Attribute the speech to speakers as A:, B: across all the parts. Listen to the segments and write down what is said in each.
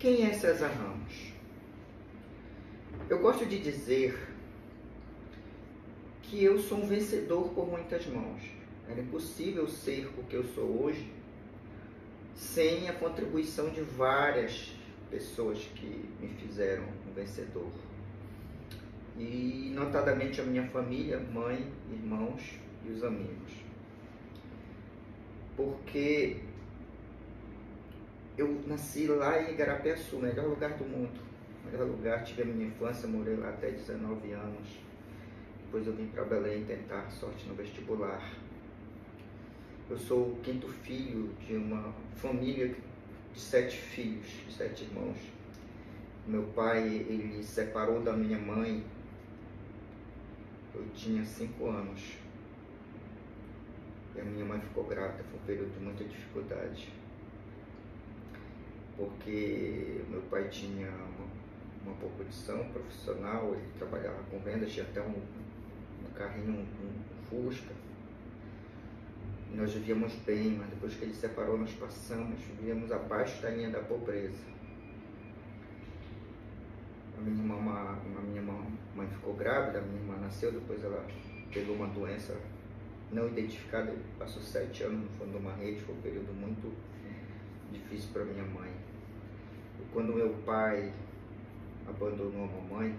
A: quem é César Ramos? Eu gosto de dizer que eu sou um vencedor por muitas mãos. Era impossível ser o que eu sou hoje sem a contribuição de várias pessoas que me fizeram um vencedor. E notadamente a minha família, mãe, irmãos e os amigos. Porque eu nasci lá em Igarapé-Açu, melhor lugar do mundo. Melhor lugar, tive a minha infância, morei lá até 19 anos. Depois eu vim para Belém tentar sorte no vestibular. Eu sou o quinto filho de uma família de 7 filhos, de 7 irmãos. Meu pai, ele se separou da minha mãe, eu tinha 5 anos. E a minha mãe ficou grávida, foi um período de muita dificuldade. Porque meu pai tinha uma boa condição profissional, ele trabalhava com vendas, tinha até um carrinho, um Fusca. Nós vivíamos bem, mas depois que ele se separou, nós vivíamos abaixo da linha da pobreza. A minha mãe ficou grávida, a minha irmã nasceu, depois ela pegou uma doença não identificada, passou 7 anos no fundo de uma rede, foi um período muito difícil para minha mãe. E quando meu pai abandonou a mamãe,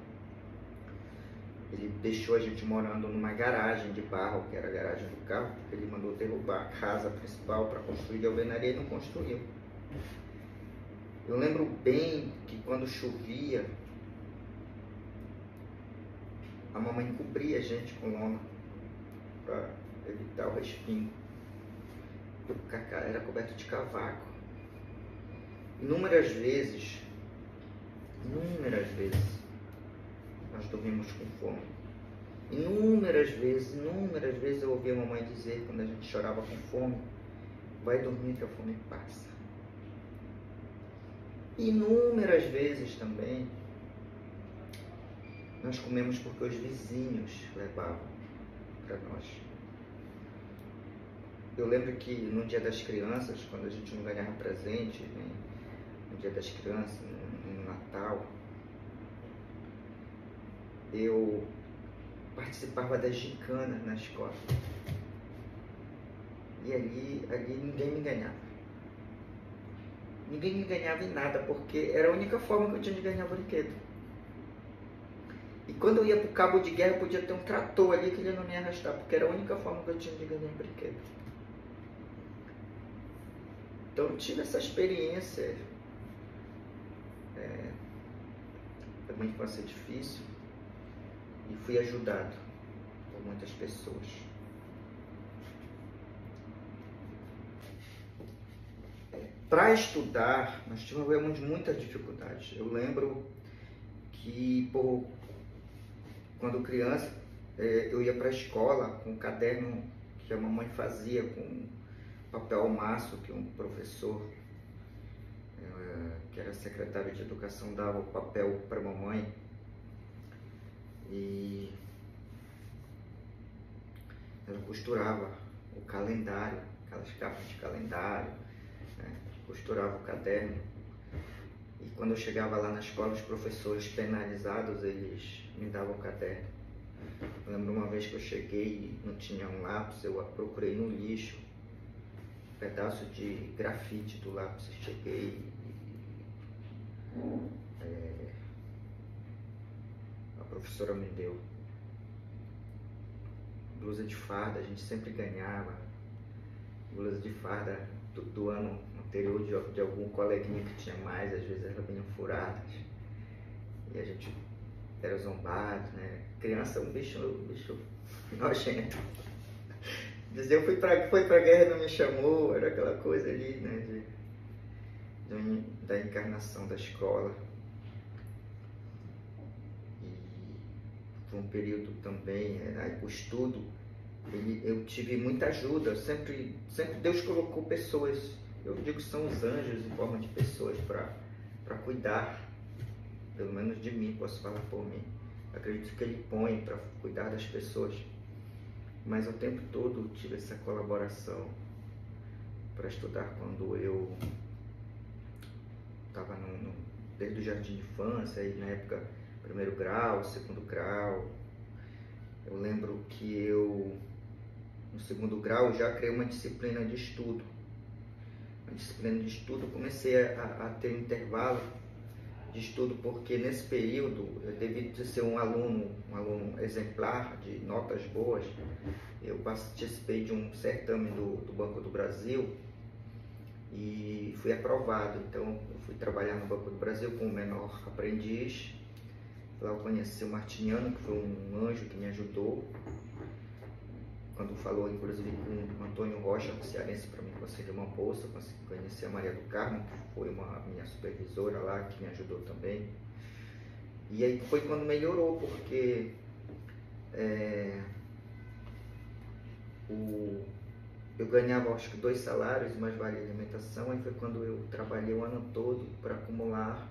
A: ele deixou a gente morando numa garagem de barro, que era a garagem do carro, porque ele mandou derrubar a casa principal para construir a alvenaria e não construiu. Eu lembro bem que quando chovia, a mamãe cobria a gente com lona para evitar o respingo. O cacá era coberto de cavaco. Inúmeras vezes, nós dormimos com fome. Inúmeras vezes eu ouvi a mamãe dizer, quando a gente chorava com fome, vai dormir que a fome passa. Inúmeras vezes também, nós comemos porque os vizinhos levavam para nós. Eu lembro que no Dia das Crianças, quando a gente não ganhava presente, no Dia das Crianças, no Natal, eu participava das gincanas na escola. E ali ninguém me ganhava. Ninguém me ganhava em nada, porque era a única forma que eu tinha de ganhar brinquedo. E quando eu ia para o cabo de guerra, podia ter um trator ali que ele não me ia arrastar, porque era a única forma que eu tinha de ganhar brinquedo. Então eu tive essa experiência. Foi uma infância difícil e fui ajudado por muitas pessoas. Para estudar, nós tivemos muitas dificuldades. Eu lembro que, quando criança, eu ia para a escola com um caderno que a mamãe fazia com papel ao maço, que um professor, que era secretário de educação, dava o papel para a mamãe. E ela costurava o calendário, aquelas capas de calendário, né? Costurava o caderno. E quando eu chegava lá na escola, os professores penalizados, eles me davam o caderno. Eu lembro uma vez que eu cheguei e não tinha um lápis, eu procurei no lixo um pedaço de grafite do lápis. Cheguei e a professora me deu blusa de farda, a gente sempre ganhava blusa de farda do ano anterior de algum coleguinha que tinha mais, às vezes eram bem furadas, e a gente era zombado, né? Criança é um bicho nojento. Dizer, foi pra guerra e não me chamou, era aquela coisa ali, né, da encarnação da escola. E foi um período também, o estudo, eu tive muita ajuda, sempre Deus colocou pessoas, eu digo que são os anjos em forma de pessoas para cuidar, pelo menos de mim, posso falar por mim. Acredito que Ele põe para cuidar das pessoas, mas o tempo todo tive essa colaboração para estudar quando eu estava desde o jardim de infância, aí na época, primeiro grau, segundo grau. Eu lembro que no segundo grau, já criei uma disciplina de estudo. Comecei a ter um intervalo de estudo, porque nesse período, eu devido de ser um aluno exemplar, de notas boas, eu participei de um certame do Banco do Brasil e fui aprovado. Então, eu fui trabalhar no Banco do Brasil como menor aprendiz. Lá eu conheci o Martiniano, que foi um anjo que me ajudou. Quando falou, inclusive, com o Antônio Rocha, um cearense, para mim conseguir uma bolsa, conheci a Maria do Carmo, que foi uma minha supervisora lá, que me ajudou também. E aí foi quando melhorou, porque eu ganhava, acho que 2 salários, mais vale alimentação. Aí foi quando eu trabalhei o ano todo para acumular.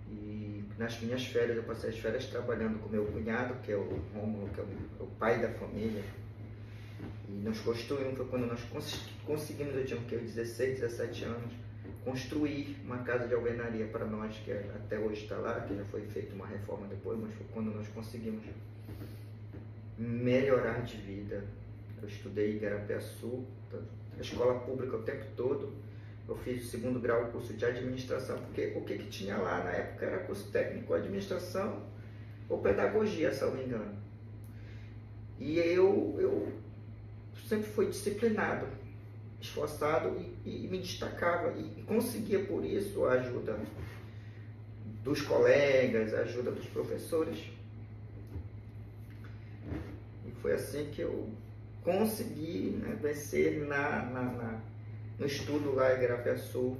A: E nas minhas férias, eu passei as férias trabalhando com meu cunhado, que é o Rômulo, que é o pai da família. E nós construímos, foi quando nós conseguimos, eu tinha 16, 17 anos, construir uma casa de alvenaria para nós, que até hoje está lá, que já foi feita uma reforma depois, mas foi quando nós conseguimos melhorar de vida. Eu estudei em Igarapiaçu, a escola pública o tempo todo. Eu fiz o segundo grau, o curso de administração, porque o que tinha lá na época era curso técnico, administração ou pedagogia, se eu não me engano. E eu sempre fui disciplinado, esforçado e me destacava e conseguia por isso a ajuda dos colegas, a ajuda dos professores. E foi assim que eu consegui, né, vencer no estudo lá em Igarapiaçu.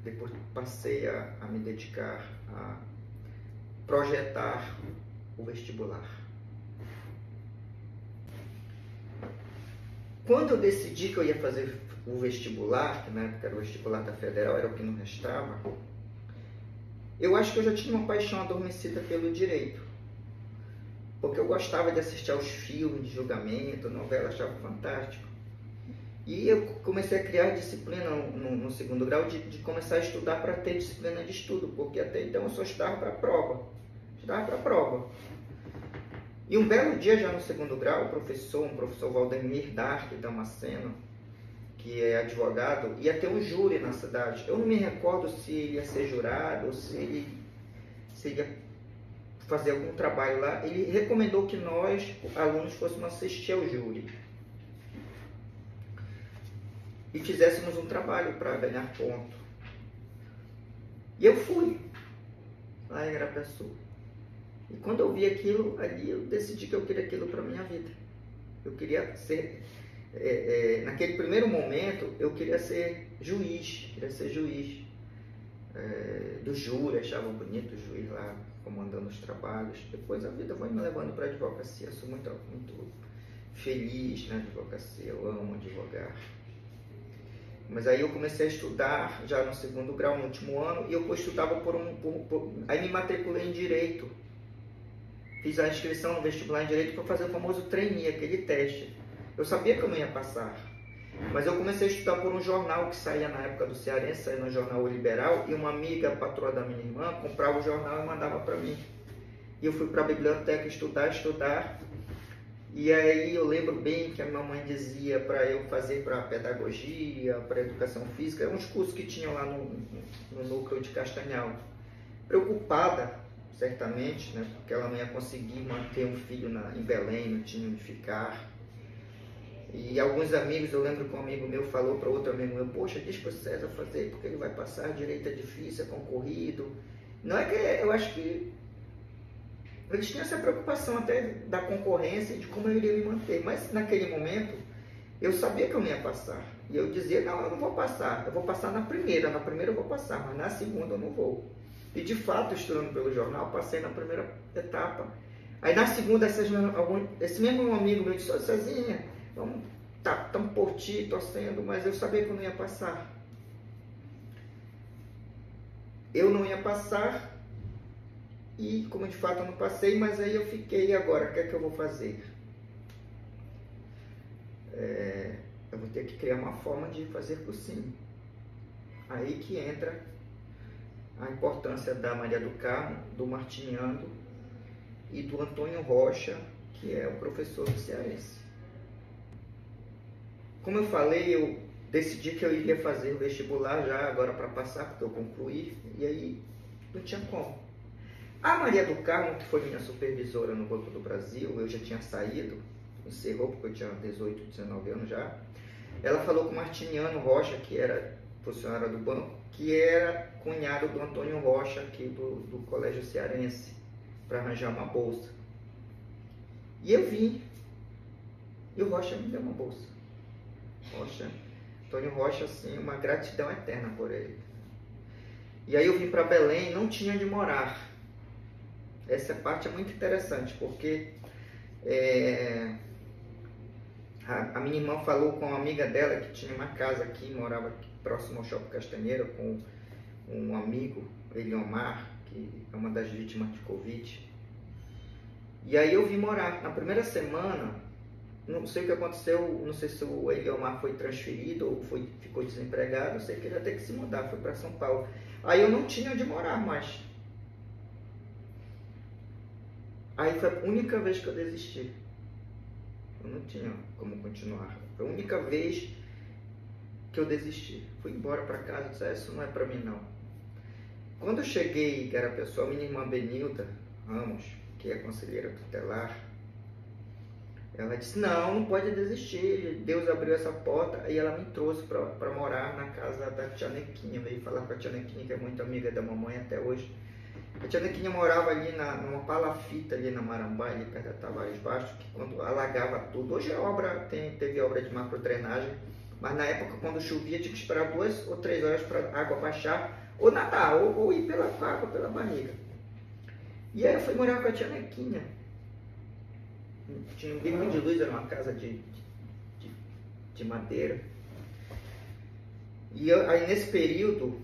A: Depois passei a me dedicar a projetar o vestibular. Quando eu decidi que eu ia fazer o vestibular, que na época era o vestibular da Federal, era o que não restava, eu acho que eu já tinha uma paixão adormecida pelo direito. Porque eu gostava de assistir aos filmes de julgamento, novela, achava fantástico. E eu comecei a criar disciplina no segundo grau de começar a estudar para ter disciplina de estudo, porque até então eu só estudava para a prova. E um belo dia, já no segundo grau, um professor Valdemir Dark Damasceno, que é advogado, ia ter um júri na cidade. Eu não me recordo se ele ia ser jurado ou se ele ia fazer algum trabalho lá. Ele recomendou que nós, alunos, fôssemos assistir ao júri e fizéssemos um trabalho para ganhar ponto. E eu fui lá em Igarapiaçu. E quando eu vi aquilo ali, eu decidi que eu queria aquilo para minha vida. Eu queria ser, naquele primeiro momento, eu queria ser juiz, do júri, achava bonito o juiz lá comandando os trabalhos. Depois a vida foi me levando para a advocacia. Eu sou muito feliz na advocacia, eu amo advogar. Mas aí eu comecei a estudar já no segundo grau, no último ano, e eu estudava aí me matriculei em Direito. Fiz a inscrição no vestibular em Direito para fazer o famoso trainee, aquele teste. Eu sabia que eu não ia passar, mas eu comecei a estudar por um jornal que saía na época do Cearense, saía no jornal O Liberal, e uma amiga, patroa da minha irmã, comprava o jornal e mandava para mim. E eu fui para a biblioteca estudar. E aí eu lembro bem que a minha mãe dizia para eu fazer para pedagogia, para educação física, uns cursos que tinham lá no núcleo de Castanhal. Preocupada, certamente, né, porque ela não ia conseguir manter um filho em Belém, não tinha onde ficar. E alguns amigos, eu lembro que um amigo meu falou para outro amigo meu: poxa, diz para o César fazer, porque ele vai passar, direito é difícil, é concorrido. Não é que eu acho que eles tinham essa preocupação até da concorrência e de como eu iria me manter. Mas naquele momento, eu sabia que eu não ia passar. E eu dizia: não, eu não vou passar. Eu vou passar na primeira eu vou passar, mas na segunda eu não vou. E de fato, estudando pelo jornal, passei na primeira etapa. Aí na segunda, esse mesmo amigo meu disse: ô Cezinha, estamos por ti, torcendo, mas eu sabia que eu não ia passar. Eu não ia passar. E como de fato eu não passei, mas aí eu fiquei, agora, o que é que eu vou fazer? Eu vou ter que criar uma forma de fazer cursinho. Aí que entra a importância da Maria do Carmo, do Martiniano e do Antônio Rocha, que é o professor do cearense. Como eu falei, eu decidi que eu iria fazer o vestibular já agora para passar, porque eu concluí, e aí não tinha como. A Maria do Carmo, que foi minha supervisora no Banco do Brasil, eu já tinha saído, encerrou porque eu tinha 18, 19 anos já. Ela falou com o Martiniano Rocha, que era funcionário do banco, que era cunhado do Antônio Rocha, aqui do Colégio Cearense, para arranjar uma bolsa. E eu vim, e o Rocha me deu uma bolsa. Antônio Rocha, assim, uma gratidão eterna por ele. E aí eu vim para Belém, não tinha onde morar. Essa parte é muito interessante, porque a minha irmã falou com uma amiga dela que tinha uma casa aqui, morava aqui, próximo ao Shopping Castanheira, com um amigo, Eliomar, que é uma das vítimas de Covid. E aí eu vim morar. Na primeira semana, não sei o que aconteceu, não sei se o Eliomar foi transferido ou ficou desempregado, eu sei que ele ia ter que se mudar, foi para São Paulo. Aí eu não tinha onde morar mais. Aí foi a única vez que eu desisti. Eu não tinha como continuar. Foi a única vez que eu desisti. Fui embora para casa e disse, isso não é para mim não. Quando eu cheguei, que era a pessoa, minha irmã Benilda Ramos, que é conselheira tutelar, ela disse, não pode desistir, Deus abriu essa porta, e ela me trouxe para morar na casa da tia Nequinha, veio falar com a tia Nequinha, que é muito amiga da mamãe até hoje. A tia Nequinha morava ali numa palafita, ali na Marambá, ali perto da Tavares Baixo, que quando alagava tudo, hoje a obra teve obra de macrodrenagem, mas na época quando chovia tinha que esperar 2 ou 3 horas para a água baixar, ou nadar, ou ir pela água, pela barriga. E aí eu fui morar com a tia Nequinha. Tinha um bico de luz, era uma casa de madeira. E aí nesse período,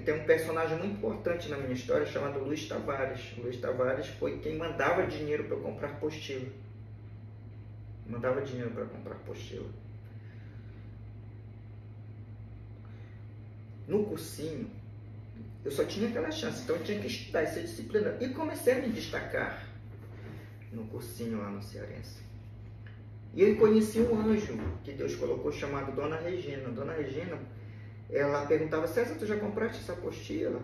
A: tem um personagem muito importante na minha história chamado Luiz Tavares. Luiz Tavares foi quem mandava dinheiro para eu comprar apostila. Mandava dinheiro para comprar apostila. No cursinho, eu só tinha aquela chance, então eu tinha que estudar e ser disciplinado. E comecei a me destacar no cursinho lá no Cearense. E eu conheci um anjo que Deus colocou chamado Dona Regina. Dona Regina, ela perguntava, César, tu já compraste essa apostila?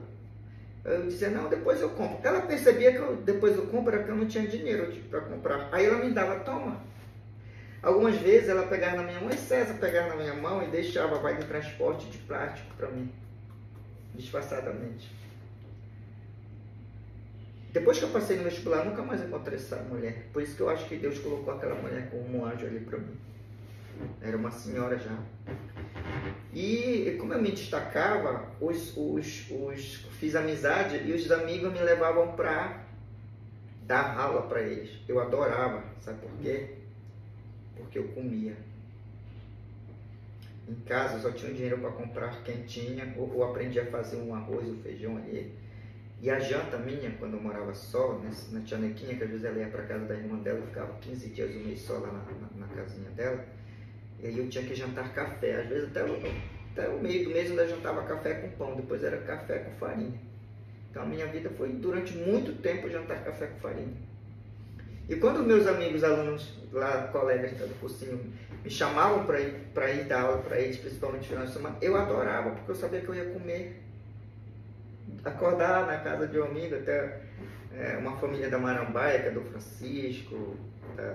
A: Eu dizia, não, depois eu compro. Ela percebia que depois eu compro era porque eu não tinha dinheiro para comprar. Aí ela me dava, toma. Algumas vezes ela pegava na minha mão, e César pegava na minha mão e deixava a de transporte de plástico para mim, disfarçadamente. Depois que eu passei no vestibular, nunca mais encontrei essa mulher. Por isso que eu acho que Deus colocou aquela mulher como um anjo ali para mim. Era uma senhora já. E como eu me destacava, fiz amizade e os amigos me levavam para dar aula para eles. Eu adorava, sabe por quê? Porque eu comia. Em casa eu só tinha dinheiro para comprar quentinha, ou aprendi a fazer um arroz, um feijão ali. E a janta minha, quando eu morava só, na tia Nequinha, que às vezes ela ia para casa da irmã dela, eu ficava 15 dias do mês só lá na casinha dela, e aí eu tinha que jantar café. Às vezes até o meio do mês eu ainda jantava café com pão, depois era café com farinha. Então a minha vida foi durante muito tempo jantar café com farinha. E quando meus amigos, alunos lá, colegas do cursinho, me chamavam para ir dar aula para eles, principalmente no final de semana, eu adorava, porque eu sabia que eu ia comer. Acordar na casa de um amigo, até uma família da Marambaia, que é do Francisco,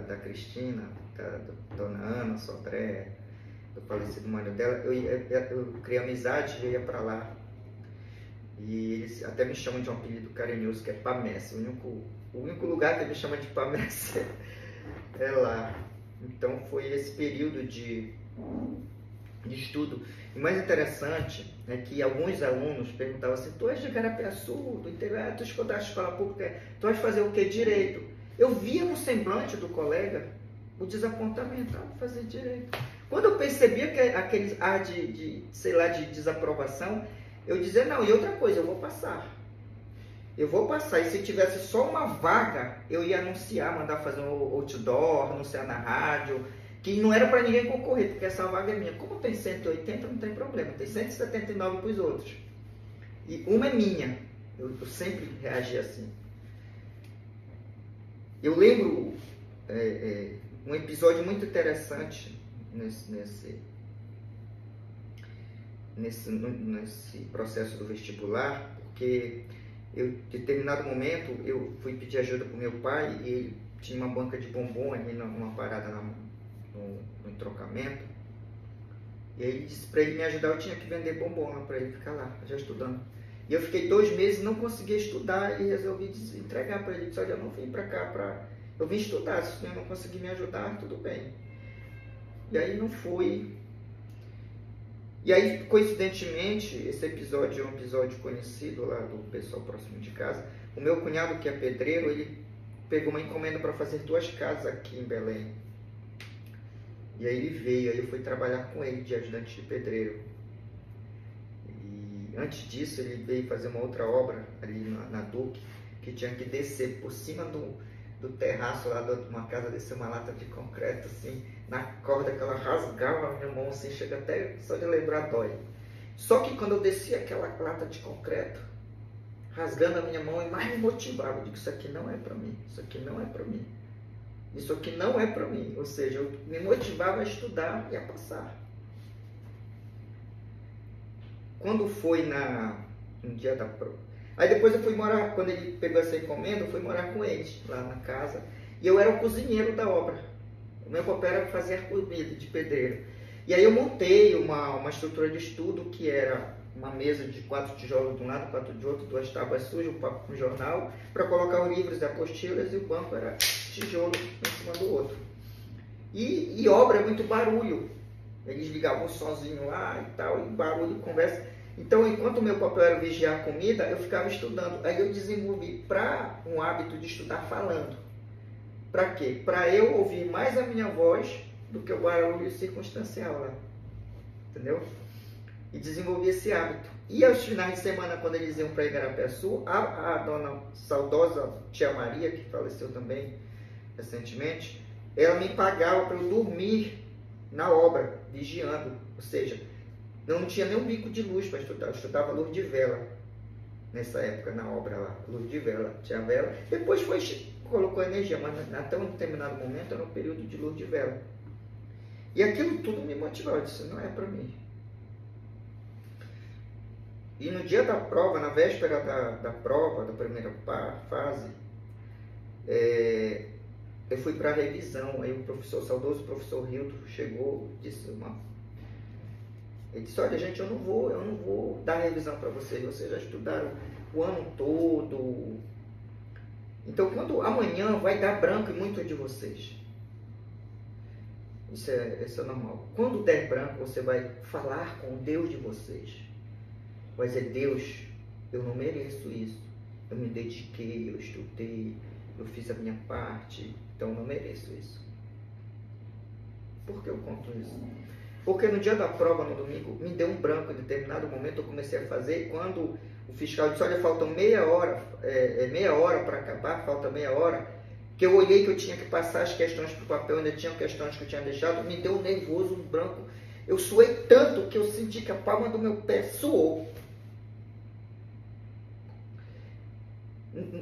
A: da Cristina, da dona Ana Sodré, do falecido marido dela, eu criei amizade e ia para lá. E eles até me chamam de um apelido carinhoso, que é Pamesse. O único lugar que eles me chamam de Pamesse é lá. Então foi esse período de estudo. E o mais interessante é que alguns alunos perguntavam assim, tu és de Carapiaçu, do interior, tu estudaste escola pública, tu vais fazer o que? Direito. Eu via no semblante do colega o desapontamento, fazer direito. Quando eu percebia que aquele ar de desaprovação, eu dizia, não, e outra coisa, eu vou passar. Eu vou passar, e se tivesse só uma vaga, eu ia anunciar, mandar fazer um outdoor, anunciar na rádio, que não era para ninguém concorrer, porque essa vaga é minha. Como tem 180, não tem problema, tem 179 para os outros. E uma é minha. Eu sempre reagi assim. Eu lembro um episódio muito interessante nesse processo do vestibular, porque eu, em determinado momento, eu fui pedir ajuda para o meu pai e ele tinha uma banca de bombom ali numa parada no entrocamento. E aí ele disse para ele me ajudar, eu tinha que vender bombom lá para ele ficar lá, já estudando. E eu fiquei 2 meses, não conseguia estudar e resolvi entregar para ele. Ele disse, olha, eu não vim para cá eu vim estudar, se eu não conseguir me ajudar, tudo bem. E aí não fui. E aí, coincidentemente, esse episódio é um episódio conhecido lá do pessoal próximo de casa. O meu cunhado, que é pedreiro, ele pegou uma encomenda para fazer 2 casas aqui em Belém. E aí ele veio, aí eu fui trabalhar com ele de ajudante de pedreiro. E antes disso, ele veio fazer uma outra obra ali na Duque, que tinha que descer por cima do terraço lá de uma casa, descer uma lata de concreto, assim, na corda que ela rasgava a minha mão, assim, chega até só de lembrar dói. Só que quando eu descia aquela lata de concreto, rasgando a minha mão, e mais me motivava, eu digo, isso aqui não é para mim, isso aqui não é para mim, isso aqui não é para mim. Ou seja, eu me motivava a estudar e a passar. Quando foi no dia da prova, aí depois eu fui morar, quando ele pegou essa encomenda, eu fui morar com eles, lá na casa. E eu era o cozinheiro da obra. O meu papel era fazer comida de pedreiro. E aí eu montei uma estrutura de estudo, que era uma mesa de 4 tijolos de um lado, 4 de outro, 2 tábuas sujas, um jornal, para colocar os livros e apostilas, e o banco era tijolo em cima do outro. E obra é muito barulho. Eles ligavam o sozinho lá e tal, e barulho, conversa. Então, enquanto o meu papel era vigiar a comida, eu ficava estudando. Aí eu desenvolvi um hábito de estudar falando. Para quê? Para eu ouvir mais a minha voz do que o barulho circunstancial lá. Entendeu? E desenvolvi esse hábito. E aos finais de semana, quando eles iam para Igarapé-Açu, a dona saudosa tia Maria, que faleceu também recentemente, ela me pagava para eu dormir na obra, vigiando. Ou seja, não tinha nenhum bico de luz para estudar, eu estudava luz de vela nessa época na obra lá, luz de vela, tinha vela, depois colocou energia, mas até um determinado momento era um período de luz de vela. E aquilo tudo me motivava, eu disse, não é para mim. E no dia da prova, na véspera da prova, da primeira fase, eu fui para a revisão, aí o saudoso professor Hilton chegou, disse ele disse, olha gente, eu não vou dar revisão para vocês já estudaram o ano todo. Então amanhã vai dar branco em muitos de vocês. Isso é normal. Quando der branco, você vai falar com o Deus de vocês. Vai dizer, Deus, eu não mereço isso. Eu me dediquei, eu estudei, eu fiz a minha parte, então eu não mereço isso. Por que eu conto isso? Porque no dia da prova, no domingo, me deu um branco. Em determinado momento eu comecei a fazer. Quando o fiscal disse, olha, faltam meia hora para acabar, falta meia hora, que eu olhei que eu tinha que passar as questões para o papel, ainda tinha questões que eu tinha deixado, me deu um nervoso, um branco. Eu suei tanto que eu senti que a palma do meu pé suou.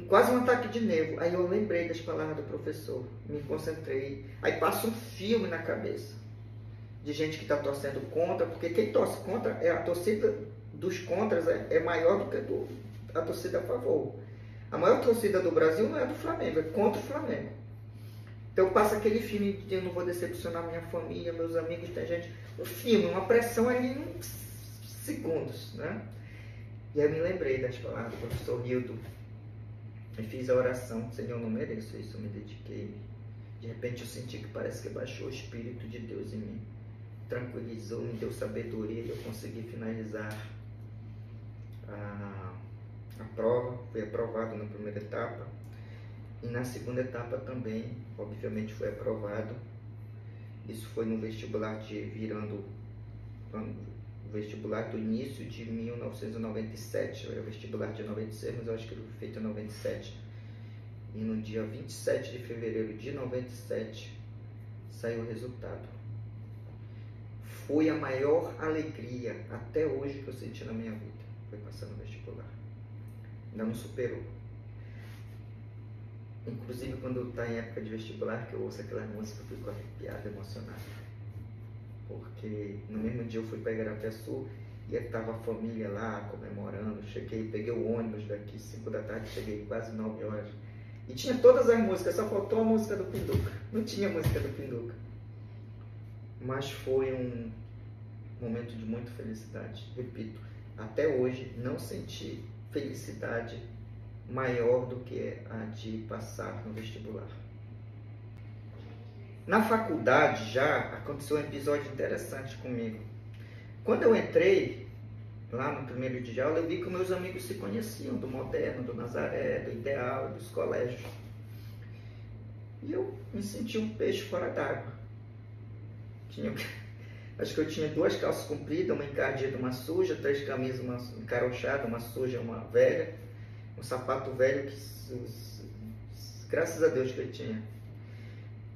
A: Quase um ataque de nervo. Aí eu lembrei das palavras do professor, me concentrei. Aí passa um filme na cabeça de gente que está torcendo contra, porque quem torce contra, a torcida dos contras é maior do que a torcida a favor. A maior torcida do Brasil não é do Flamengo, é contra o Flamengo. Então passa aquele filme de eu não vou decepcionar minha família, meus amigos, tem gente. Um filme, uma pressão ali em segundos, né? E aí eu me lembrei das palavras do professor Hildo. E fiz a oração, Senhor, eu não mereço isso, eu me dediquei. De repente eu senti que parece que baixou o Espírito de Deus em mim. Tranquilizou, me deu sabedoria e eu consegui finalizar a prova. Fui aprovado na primeira etapa e na segunda etapa também, obviamente, fui aprovado. Isso foi no vestibular virando o vestibular do início de 1997, era o vestibular de 96, mas eu acho que ele foi feito em 97. E no dia 27 de fevereiro de 97, saiu o resultado. Foi a maior alegria até hoje que eu senti na minha vida. Foi passar no vestibular. Ainda não superou. Inclusive quando está em época de vestibular, que eu ouço aquela música, eu fico arrepiado, emocionado. Porque no mesmo dia eu fui para Igarapé-Sul e estava a família lá comemorando. Cheguei, peguei o ônibus daqui 5 da tarde, cheguei quase 9 horas. E tinha todas as músicas, só faltou a música do Pinduca. Não tinha música do Pinduca. Mas foi um momento de muita felicidade. Repito, até hoje não senti felicidade maior do que a de passar no vestibular. Na faculdade já aconteceu um episódio interessante comigo. Quando eu entrei lá no primeiro dia de aula, eu vi que meus amigos se conheciam, do Moderno, do Nazaré, do Ideal, dos colégios. E eu me senti um peixe fora d'água. Acho que eu tinha 2 calças compridas, uma encardida, uma suja, 3 camisas, uma encarochada, uma suja, uma velha, um sapato velho que, graças a Deus que eu tinha.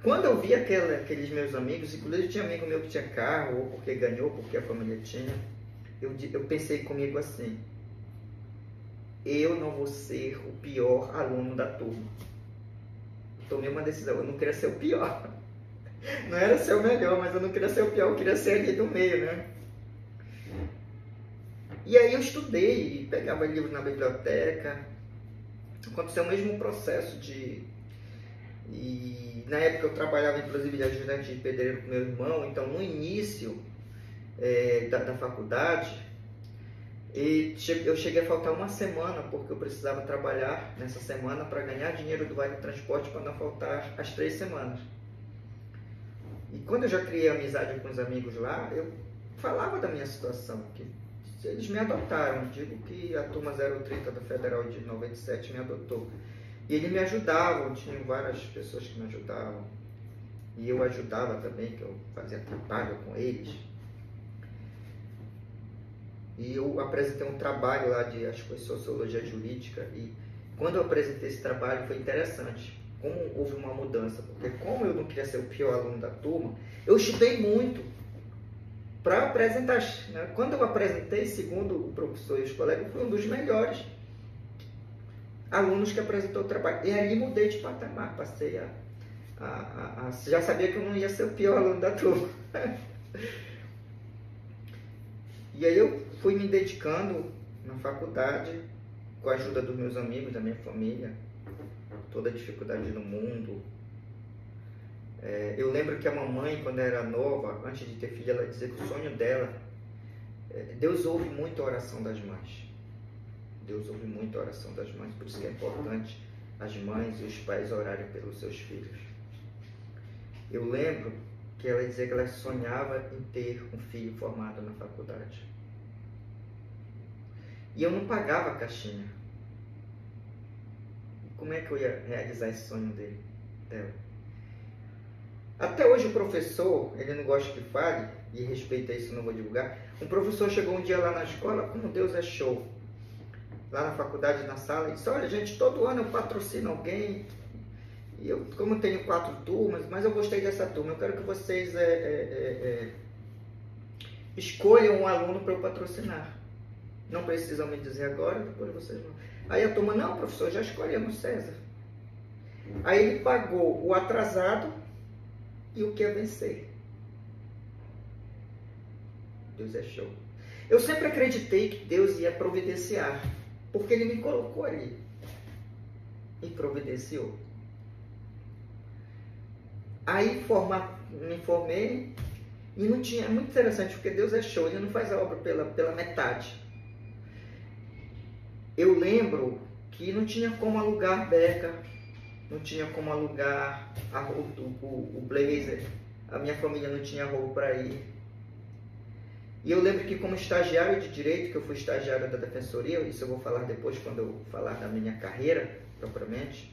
A: Quando eu vi aqueles meus amigos, inclusive tinha amigo meu que tinha carro, ou porque ganhou, porque a família tinha, eu pensei comigo assim: eu não vou ser o pior aluno da turma. Tomei uma decisão, eu não queria ser o pior. Não era ser o melhor, mas eu não queria ser o pior, eu queria ser ali do meio, né? E aí eu estudei, pegava livros na biblioteca. Aconteceu o mesmo processo E na época eu trabalhava inclusive de ajudante de pedreiro com meu irmão, então no início da faculdade, eu cheguei a faltar uma semana, porque eu precisava trabalhar nessa semana para ganhar dinheiro do Vale do Transporte para não faltar as 3 semanas. E quando eu já criei amizade com os amigos lá, eu falava da minha situação, que eles me adotaram. Digo que a turma 030 da Federal de 97 me adotou. E eles me ajudavam, tinham várias pessoas que me ajudavam. E eu ajudava também, que eu fazia trabalho com eles. E eu apresentei um trabalho lá de, acho que foi Sociologia Jurídica. E quando eu apresentei esse trabalho foi interessante. Como houve uma mudança. Porque como eu não queria ser o pior aluno da turma, eu estudei muito para apresentar. Né? Quando eu apresentei, segundo o professor e os colegas, eu fui um dos melhores alunos que apresentou o trabalho. E ali mudei de patamar, passei já sabia que eu não ia ser o pior aluno da turma. E aí eu fui me dedicando na faculdade, com a ajuda dos meus amigos, da minha família, toda a dificuldade no mundo. Eu lembro que a mamãe, quando era nova, antes de ter filho, ela dizia que o sonho dela, Deus ouve muito a oração das mães. Deus ouve muito a oração das mães, por isso que é importante as mães e os pais orarem pelos seus filhos. Eu lembro que ela dizia que ela sonhava em ter um filho formado na faculdade. E eu não pagava a caixinha. Como é que eu ia realizar esse sonho dela? Até hoje o professor, ele não gosta que fale, e respeita isso, não vou divulgar. Um professor chegou um dia lá na escola, como Deus é show. Lá na faculdade, na sala, e disse: olha gente, todo ano eu patrocino alguém, e eu, como tenho 4 turmas, mas eu gostei dessa turma, eu quero que vocês escolham um aluno para eu patrocinar. Não precisam me dizer agora, depois vocês vão. Aí a turma: não professor, já escolhemos César. Aí ele pagou o atrasado e o que ia vencer. Deus é show. Eu sempre acreditei que Deus ia providenciar, porque Ele me colocou ali e providenciou. Aí me formei e não tinha. É muito interessante, porque Deus é show, Ele não faz a obra pela metade. Eu lembro que não tinha como alugar beca, não tinha como alugar o blazer, a minha família não tinha roupa para ir. E eu lembro que como estagiário de Direito, que eu fui estagiário da Defensoria, isso eu vou falar depois quando eu falar da minha carreira, propriamente,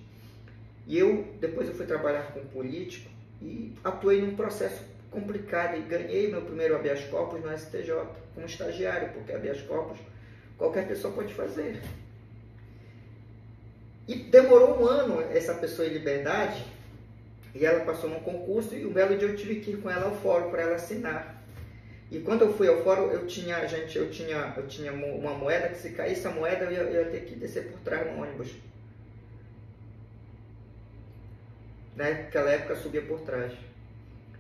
A: e depois eu fui trabalhar com político e atuei num processo complicado e ganhei meu primeiro habeas corpus no STJ, como estagiário, porque habeas corpus qualquer pessoa pode fazer. E demorou um ano essa pessoa em liberdade E ela passou num concurso e um belo dia eu tive que ir com ela ao fórum para ela assinar. E quando eu fui ao fórum, eu tinha uma moeda que se caísse a moeda eu ia ter que descer por trás no ônibus. Naquela época eu subia por trás.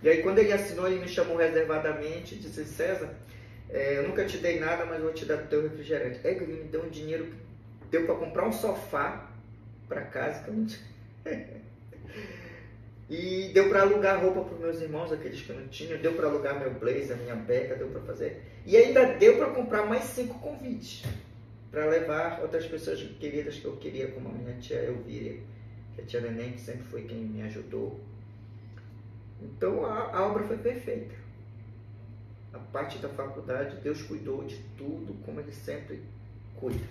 A: E aí quando ele assinou, ele me chamou reservadamente e disse: César, eu nunca te dei nada, mas vou te dar o teu refrigerante. Aí ele me deu um dinheiro que deu para comprar um sofá para casa, que eu não tinha. E deu para alugar roupa para os meus irmãos, aqueles que eu não tinha. Deu para alugar meu blazer, minha beca, deu para fazer. E ainda deu para comprar mais 5 convites para levar outras pessoas queridas que eu queria, como a minha tia Elvíria, que é a tia Neném, que sempre foi quem me ajudou. Então a obra foi perfeita. A parte da faculdade, Deus cuidou de tudo, como Ele sempre cuida.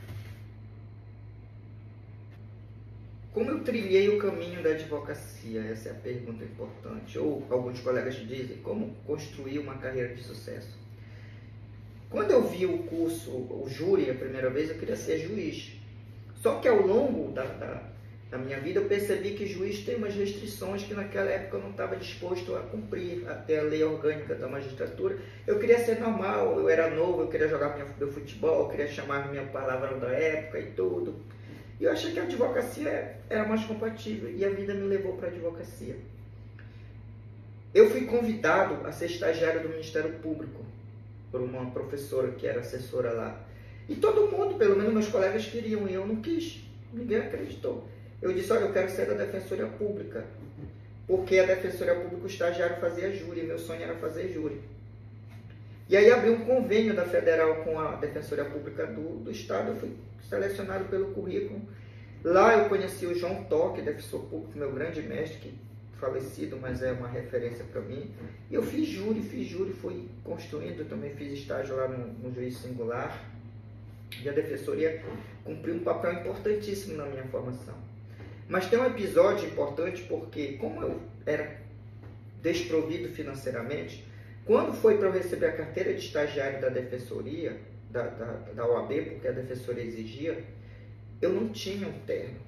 A: Como eu trilhei o caminho da advocacia? Essa é a pergunta importante. Ou alguns colegas dizem, como construir uma carreira de sucesso? Quando eu vi o curso, o júri, a primeira vez, eu queria ser juiz. Só que ao longo da minha vida eu percebi que juiz tem umas restrições que naquela época eu não estava disposto a cumprir, até a lei orgânica da magistratura. Eu queria ser normal, eu era novo, eu queria jogar meu futebol, eu queria chamar minha palavra da época e tudo. E eu achei que a advocacia era mais compatível e a vida me levou para a advocacia. Eu fui convidado a ser estagiário do Ministério Público por uma professora que era assessora lá. E todo mundo, pelo menos meus colegas, queriam e eu não quis. Ninguém acreditou. Eu disse: olha, eu quero ser da Defensoria Pública. Porque a Defensoria Pública, o estagiário fazia júri, meu sonho era fazer júri. E aí abriu um convênio da Federal com a Defensoria Pública do Estado, eu fui selecionado pelo currículo. Lá eu conheci o João Toque, defensor público, meu grande mestre, que falecido, mas é uma referência para mim. E eu fiz júri, fui construindo, também fiz estágio lá no juiz singular. E a Defensoria cumpriu um papel importantíssimo na minha formação. Mas tem um episódio importante porque, como eu era desprovido financeiramente, quando foi para eu receber a carteira de estagiário da Defensoria, da OAB, porque a Defensoria exigia, eu não tinha um terno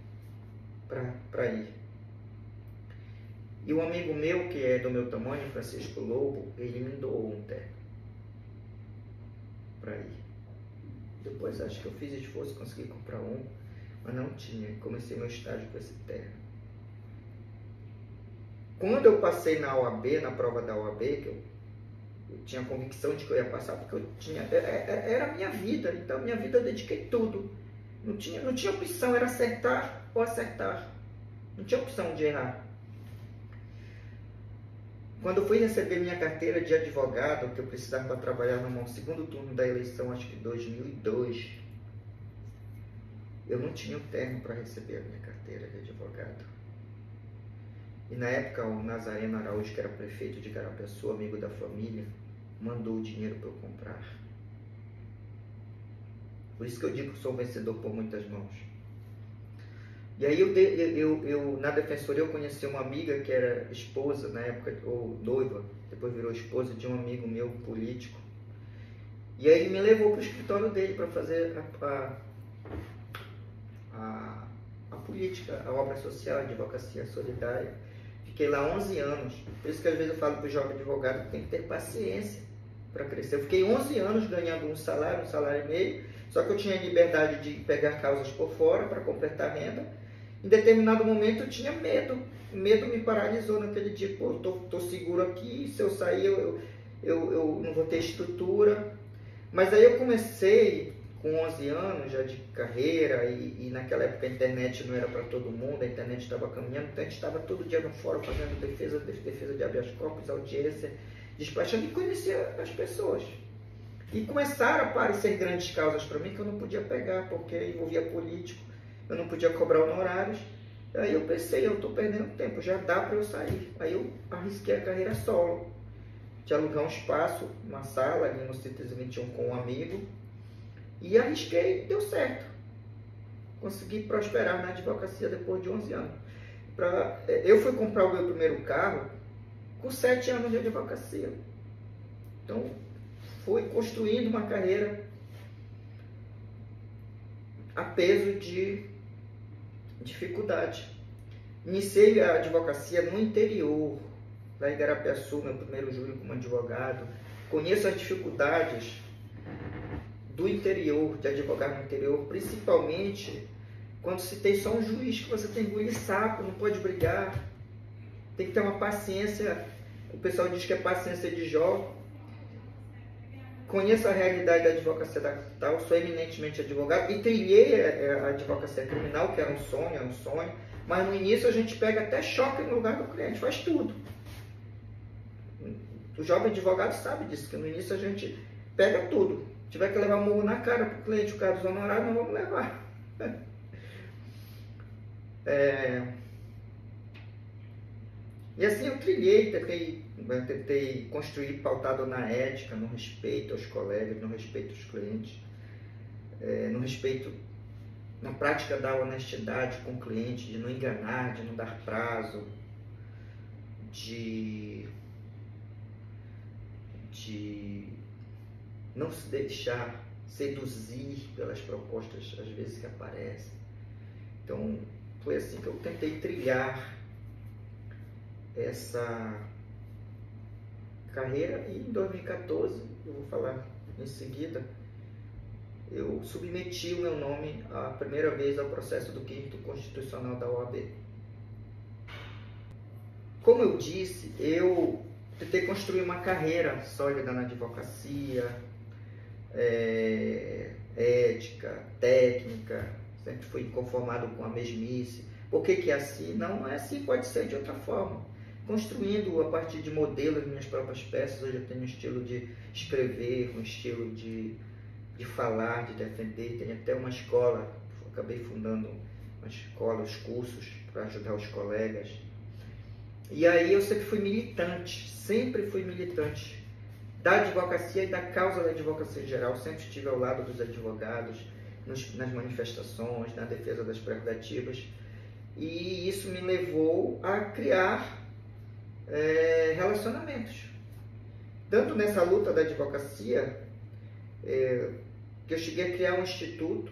A: para ir. E um amigo meu, que é do meu tamanho, Francisco Lobo, ele me doou um terno para ir. Depois acho que eu fiz esforço e consegui comprar um, mas não tinha. Comecei meu estágio com esse terno. Quando eu passei na OAB, na prova da OAB, que eu tinha convicção de que eu ia passar, porque era a minha vida, então minha vida eu dediquei tudo. Não tinha opção, era acertar ou acertar. Não tinha opção de errar. Quando eu fui receber minha carteira de advogado, que eu precisava para trabalhar no segundo turno da eleição, acho que 2002, eu não tinha o terno para receber a minha carteira de advogado. E na época o Nazareno Araújo, que era prefeito de Garapé-Sul, amigo da família, mandou o dinheiro para eu comprar. Por isso que eu digo que sou um vencedor por muitas mãos. E aí eu na Defensoria eu conheci uma amiga que era esposa na época, ou noiva, depois virou esposa de um amigo meu político. E aí ele me levou para o escritório dele para fazer a política, a obra social, a advocacia solidária. Fiquei lá 11 anos. Por isso que às vezes eu falo para o jovem advogado que tem que ter paciência para crescer. Eu fiquei 11 anos ganhando um salário e meio, só que eu tinha liberdade de pegar causas por fora para completar a renda. Em determinado momento eu tinha medo. O medo me paralisou naquele dia. Pô, tô seguro aqui, se eu sair eu não vou ter estrutura. Mas aí eu comecei com 11 anos já de carreira e naquela época a internet não era para todo mundo, a internet estava caminhando, então a gente estava todo dia no fórum fazendo defesa de habeas corpus, audiência, despachando e conhecia as pessoas. E começaram a aparecer grandes causas para mim que eu não podia pegar, porque envolvia político, eu não podia cobrar honorários. Aí eu pensei, eu estou perdendo tempo, já dá para eu sair. Aí eu arrisquei a carreira solo, de alugar um espaço, uma sala ali no C321 com um amigo, e arrisquei e deu certo. Consegui prosperar na advocacia depois de 11 anos. Eu fui comprar o meu primeiro carro com 7 anos de advocacia. Então, fui construindo uma carreira a peso de dificuldade. Iniciei a advocacia no interior, lá em Igarapiaçu, meu primeiro júri como advogado. Conheço as dificuldades do interior, de advogar no interior, principalmente quando se tem só um juiz, que você tem que engolir sapo, não pode brigar, tem que ter uma paciência. O pessoal diz que é paciência de Jó. Conheço a realidade da advocacia da capital, sou eminentemente advogado e trilhei a advocacia criminal, que era um sonho, mas no início a gente pega até choque no lugar do cliente, faz tudo. O jovem advogado sabe disso, que no início a gente pega tudo. Se tiver que levar murro na cara para o cliente, o cara dos honorários, não vamos levar. E assim eu trilhei, tentei construir pautado na ética, no respeito aos colegas, no respeito aos clientes, no respeito, na prática da honestidade com o cliente, de não enganar, de não dar prazo, de não se deixar seduzir pelas propostas, às vezes, que aparecem. Então, foi assim que eu tentei trilhar essa carreira, e em 2014, eu vou falar em seguida, eu submeti o meu nome a primeira vez ao processo do 5º Constitucional da OAB. Como eu disse, eu tentei construir uma carreira sólida na advocacia, ética, técnica, sempre fui inconformado com a mesmice. Por que é assim? Não é assim, pode ser de outra forma. Construindo a partir de modelos, minhas próprias peças. Hoje eu tenho um estilo de escrever, um estilo de falar, de defender. Tenho até uma escola, acabei fundando uma escola, os cursos para ajudar os colegas. E aí eu sempre fui militante da advocacia e da causa da advocacia em geral. Sempre estive ao lado dos advogados, nas manifestações, na defesa das prerrogativas. E isso me levou a criar relacionamentos. Tanto nessa luta da advocacia, que eu cheguei a criar um instituto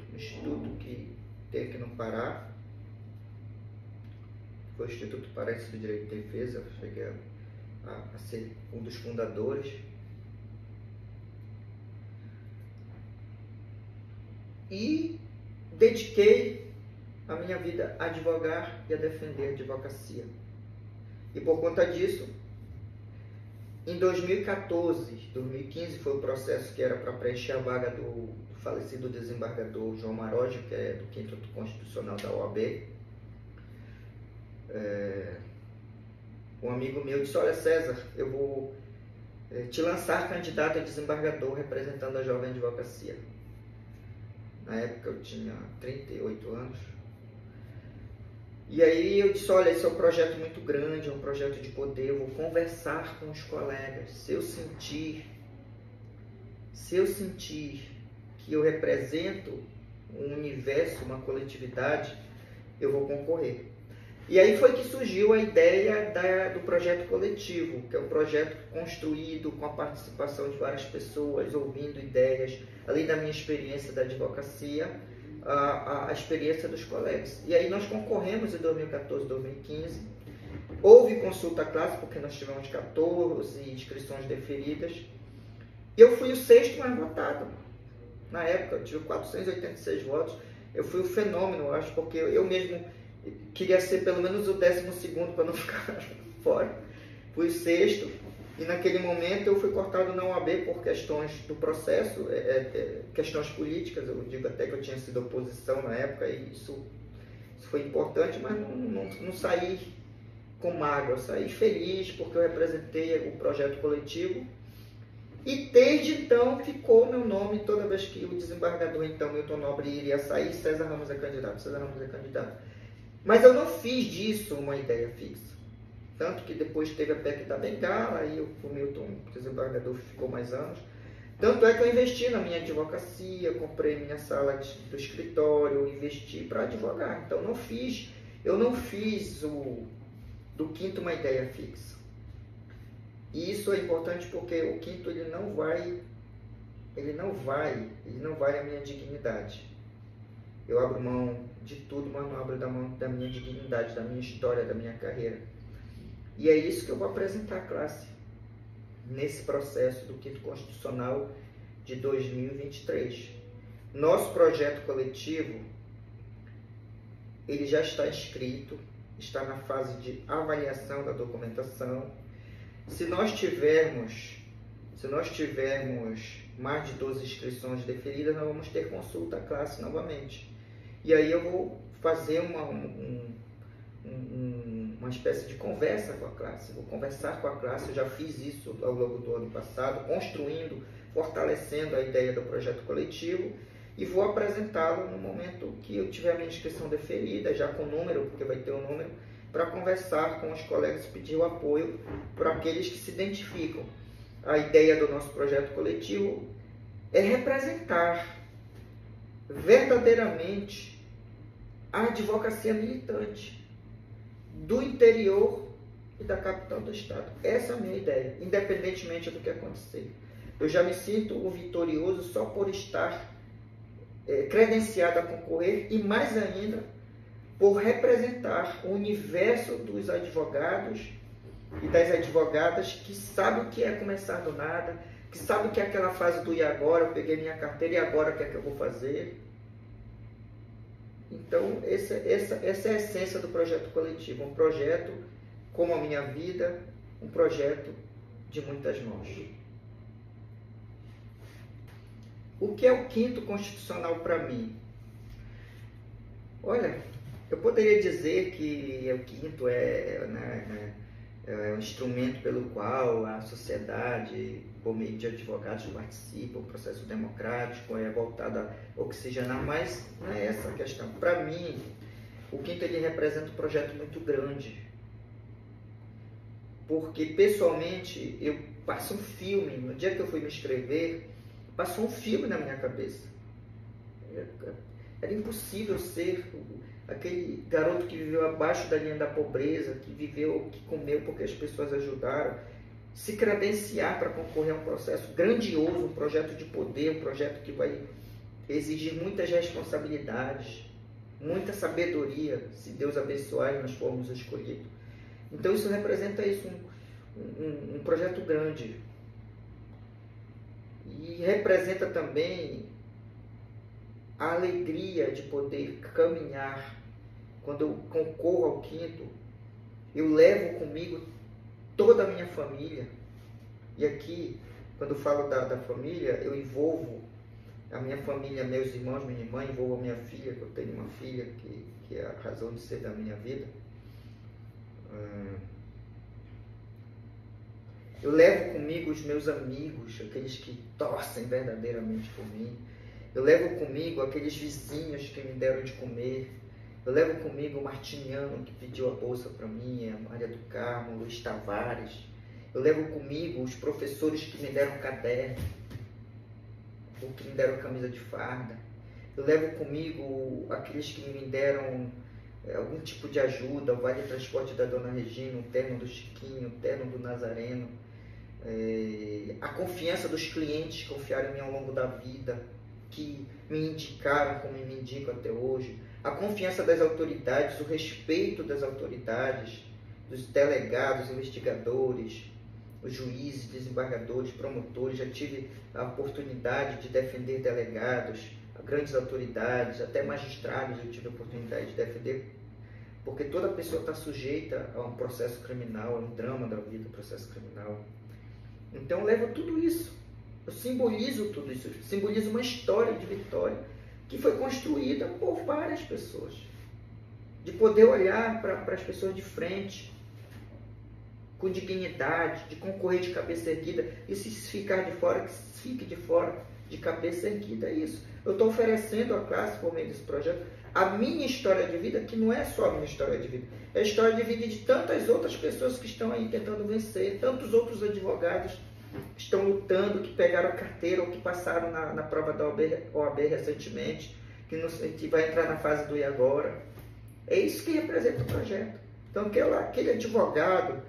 A: que tem aqui no Pará. Foi o Instituto Paraense do Direito de Defesa. Eu cheguei a ser um dos fundadores. E dediquei a minha vida a advogar e a defender a advocacia. E por conta disso, em 2015 foi o processo que era para preencher a vaga do falecido desembargador João Maroja, que é do 5º Constitucional da OAB. Um amigo meu disse: olha, César, eu vou te lançar candidato a desembargador representando a jovem advocacia. Na época eu tinha 38 anos. E aí eu disse: olha, esse é um projeto muito grande, é um projeto de poder, eu vou conversar com os colegas. Se eu sentir que eu represento um universo, uma coletividade, eu vou concorrer. E aí foi que surgiu a ideia do projeto coletivo, que é um projeto construído com a participação de várias pessoas, ouvindo ideias, além da minha experiência da advocacia, a experiência dos colegas. E aí nós concorremos em 2014, 2015. Houve consulta classe, porque nós tivemos 14 inscrições deferidas. E eu fui o 6º mais votado. Na época eu tive 486 votos. Eu fui o fenômeno, eu acho, porque eu mesmo queria ser pelo menos o 12º para não ficar fora. Fui o 6º. E naquele momento eu fui cortado na OAB por questões do processo, questões políticas. Eu digo até que eu tinha sido oposição na época, e isso foi importante, mas não saí com mágoa. Eu saí feliz porque eu representei o projeto coletivo. E desde então ficou meu nome. Toda vez que o desembargador, então, Milton Nobre, iria sair, César Ramos é candidato, César Ramos é candidato. Mas eu não fiz disso uma ideia fixa. Tanto que depois teve a PEC da Bengala, aí o Milton, desembargador, ficou mais anos. Tanto é que eu investi na minha advocacia, comprei minha sala do escritório, investi para advogar. Então eu não fiz do 5º uma ideia fixa. E isso é importante porque o 5º ele não vai a minha dignidade. Eu abro mão de tudo, mas não abro mão da minha dignidade, da minha história, da minha carreira. E é isso que eu vou apresentar à classe nesse processo do Quinto Constitucional de 2023. Nosso projeto coletivo, ele já está inscrito, está na fase de avaliação da documentação. Se nós tivermos mais de 12 inscrições deferidas, nós vamos ter consulta à classe novamente. E aí eu vou fazer uma espécie de conversa com a classe. Vou conversar com a classe, eu já fiz isso ao longo do ano passado, construindo, fortalecendo a ideia do projeto coletivo, e vou apresentá-lo no momento que eu tiver a minha inscrição deferida, já com número, porque vai ter um número, para conversar com os colegas e pedir o apoio para aqueles que se identificam. A ideia do nosso projeto coletivo é representar verdadeiramente a advocacia militante do interior e da capital do estado. Essa é a minha ideia, independentemente do que acontecer. Eu já me sinto um vitorioso só por estar credenciado a concorrer, e mais ainda por representar o universo dos advogados e das advogadas que sabem o que é começar do nada, que sabem o que é aquela fase do e agora, eu peguei minha carteira e agora o que é que eu vou fazer. Então, essa é a essência do projeto coletivo, um projeto como a minha vida, um projeto de muitas mãos. O que é o Quinto Constitucional para mim? Olha, eu poderia dizer que o Quinto é um instrumento pelo qual a sociedade, por meio de advogados, participa, o processo democrático é voltado a oxigenar, mas não é essa a questão. Para mim, o Quinto ele representa um projeto muito grande, porque pessoalmente eu passo um filme, no dia que eu fui me inscrever, passou um filme na minha cabeça. Era impossível ser aquele garoto que viveu abaixo da linha da pobreza, que comeu porque as pessoas ajudaram, se credenciar para concorrer a um processo grandioso, um projeto de poder, um projeto que vai exigir muitas responsabilidades, muita sabedoria, se Deus abençoar e nós formos escolhidos. Então isso representa isso, um projeto grande. E representa também a alegria de poder caminhar. Quando eu concorro ao Quinto, eu levo comigo toda a minha família. E aqui, quando eu falo da família, eu envolvo a minha família, meus irmãos, minha irmã, envolvo a minha filha, que eu tenho uma filha que é a razão de ser da minha vida. Eu levo comigo os meus amigos, aqueles que torcem verdadeiramente por mim. Eu levo comigo aqueles vizinhos que me deram de comer. Eu levo comigo o Martiniano, que pediu a bolsa para mim, a Maria do Carmo, o Luiz Tavares. Eu levo comigo os professores que me deram caderno, ou que me deram camisa de farda. Eu levo comigo aqueles que me deram algum tipo de ajuda, o vale transporte da Dona Regina, o terno do Chiquinho, o terno do Nazareno. A confiança dos clientes que confiaram em mim ao longo da vida, que me indicaram como me indicam até hoje, a confiança das autoridades, o respeito das autoridades, dos delegados, investigadores, os juízes, desembargadores, promotores. Já tive a oportunidade de defender delegados, grandes autoridades, até magistrados eu tive a oportunidade de defender, porque toda pessoa está sujeita a um processo criminal, a um drama da vida, processo criminal. Então eu levo tudo isso, eu simbolizo tudo isso, eu simbolizo uma história de vitória que foi construída por várias pessoas, de poder olhar para as pessoas de frente, com dignidade, de concorrer de cabeça erguida, e se ficar de fora, que fique de fora, de cabeça erguida. É isso. Eu estou oferecendo à classe, por meio desse projeto, a minha história de vida, que não é só a minha história de vida, é a história de vida de tantas outras pessoas que estão aí tentando vencer, tantos outros advogados que estão lutando, que pegaram a carteira ou que passaram na prova da OAB recentemente, que vai entrar na fase do e agora. É isso que representa o projeto. Então, aquele advogado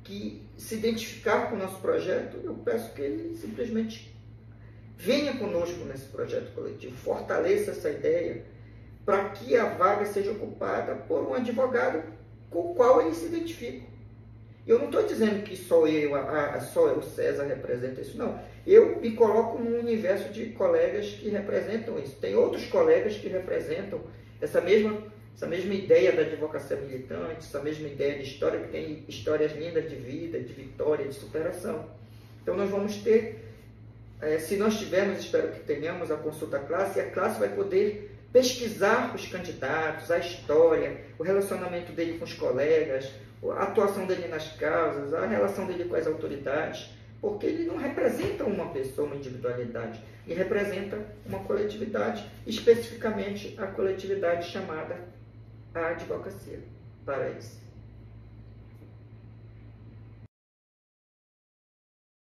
A: que se identificar com o nosso projeto, eu peço que ele simplesmente venha conosco nesse projeto coletivo, fortaleça essa ideia, para que a vaga seja ocupada por um advogado com o qual ele se identifica. Eu não estou dizendo que só eu, César, representa isso, não. Eu me coloco num universo de colegas que representam isso. Tem outros colegas que representam essa mesma ideia da advocacia militante, essa mesma ideia de história, que tem histórias lindas de vida, de vitória, de superação. Então nós vamos ter, se nós tivermos, espero que tenhamos, a consulta classe, e a classe vai poder pesquisar os candidatos, a história, o relacionamento dele com os colegas, a atuação dele nas causas, a relação dele com as autoridades, porque ele não representa uma pessoa, uma individualidade, ele representa uma coletividade, especificamente a coletividade chamada a advocacia paraense.